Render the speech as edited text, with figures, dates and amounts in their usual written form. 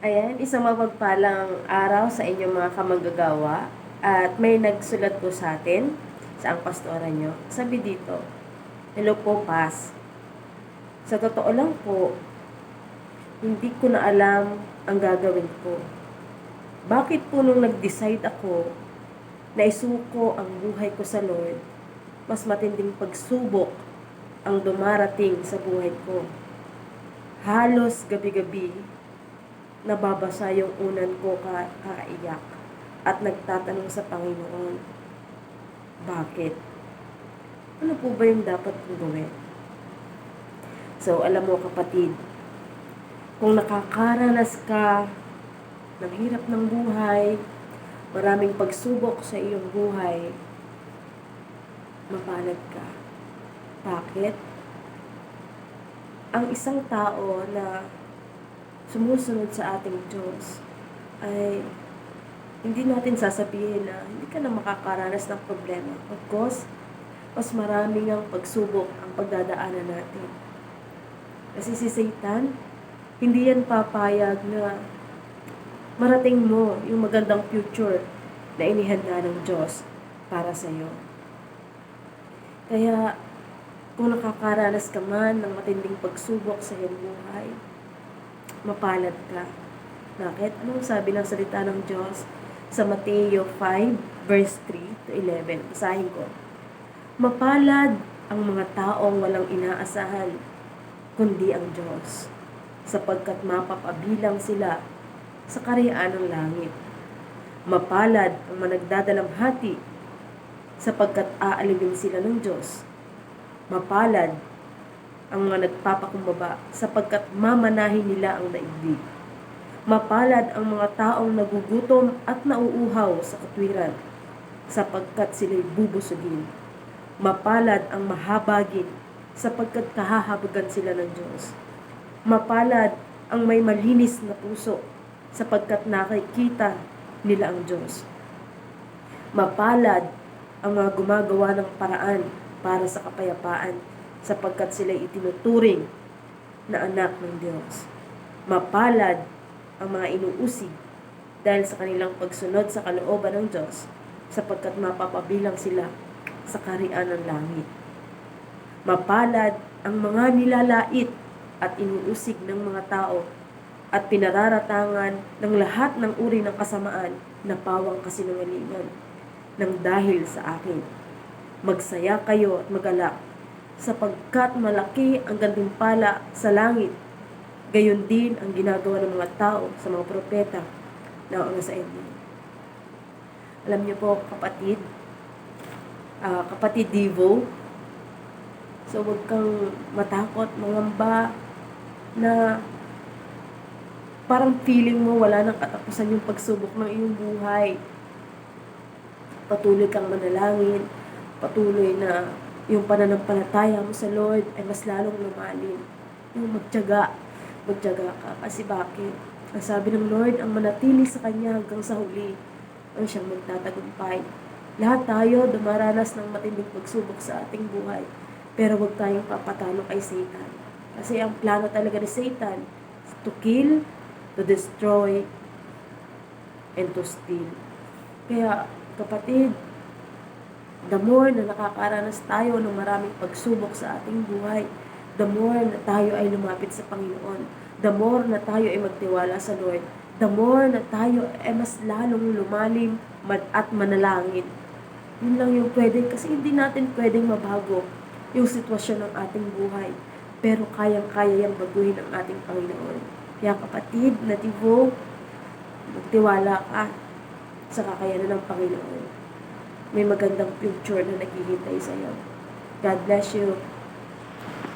Ayan, isang mapagpalang araw sa inyong mga kamanggagawa. At may nagsulat po sa atin, sa ang pastora nyo. Sabi dito, hello po, Pas. Sa totoo lang po, hindi ko na alam ang gagawin ko. Bakit po nung nag-decide ako na isuko ang buhay ko sa Lord, mas matinding pagsubok ang dumarating sa buhay ko. Halos gabi-gabi, nababasa yung unan ko kaiyak at nagtatanong sa Panginoon, bakit? Ano po ba yung dapat kong gawin? So, alam mo kapatid, kung nakakaranas ka ng hirap ng buhay, maraming pagsubok sa iyong buhay, mapalad ka. Bakit? Ang isang tao na sumusunod sa ating Diyos ay hindi natin sasabihin na hindi ka na makakaranas ng problema. Of course, mas maraming ang pagsubok ang pagdadaanan natin. Kasi si Satan, hindi yan papayag na marating mo yung magandang future na inihanda ng Diyos para sa iyo. Kaya, kung nakakaranas ka man ng matinding pagsubok sa iyong buhay, mapalad ka. Bakit? Anong sabi ng salita ng Diyos sa Mateo 5, verse 3 to 11? Basahin ko. Mapalad ang mga taong walang inaasahan, kundi ang Diyos, sapagkat mapapabilang sila sa kaharian ng langit. Mapalad ang managdadalamhati, sapagkat aalipin sila ng Diyos. Mapalad ang mga nagpapakumbaba, sapagkat mamanahin nila ang daigdig. Mapalad ang mga taong nagugutom at nauuhaw sa katwiran, sapagkat sila'y bubusugin. Mapalad ang mahabagin, sapagkat kahahabagan sila ng Diyos. Mapalad ang may malinis na puso, sapagkat nakikita nila ang Diyos. Mapalad ang mga gumagawa ng paraan para sa kapayapaan, sapagkat sila'y itinuturing na anak ng Diyos. Mapalad ang mga inuusig dahil sa kanilang pagsunod sa kalooban ng Diyos, sapagkat mapapabilang sila sa kaharian ng langit. Mapalad ang mga nilalait at inuusig ng mga tao at pinararatangan ng lahat ng uri ng kasamaan na pawang kasinungalingan ng dahil sa akin. Magsaya kayo at magalak, sapagkat malaki ang gantimpala sa langit. Gayon din ang ginagawa ng mga tao sa mga propeta na una sa inyo. Alam niyo po kapatid, kapatid Devo, so huwag kang matakot, mangamba na parang feeling mo wala nang katapusan yung pagsubok ng iyong buhay. Patuloy kang manalangin, patuloy na yung pananampalataya mo sa Lord ay mas lalong lumalim. Yung magtiyaga ka. Kasi bakit? Ang sabi ng Lord, ang manatili sa Kanya hanggang sa huli, ang siyang magtatagumpay. Lahat tayo dumaranas ng matinding pagsubok sa ating buhay. Pero huwag tayong papatalo kay Satan. Kasi ang plano talaga ni Satan is to kill, to destroy, and to steal. Kaya, kapatid, the more na nakakaranas tayo ng maraming pagsubok sa ating buhay, the more na tayo ay lumapit sa Panginoon, the more na tayo ay magtiwala sa Lord, the more na tayo ay mas lalong lumalim at manalangin. Yun lang yung pwede, kasi hindi natin pwedeng mabago yung sitwasyon ng ating buhay, pero kayang-kaya yung baguhin ng ating Panginoon. Kaya kapatid na Devo, magtiwala ka sa kakayanan ng Panginoon. May magandang future na naghihintay sa iyo. God bless you.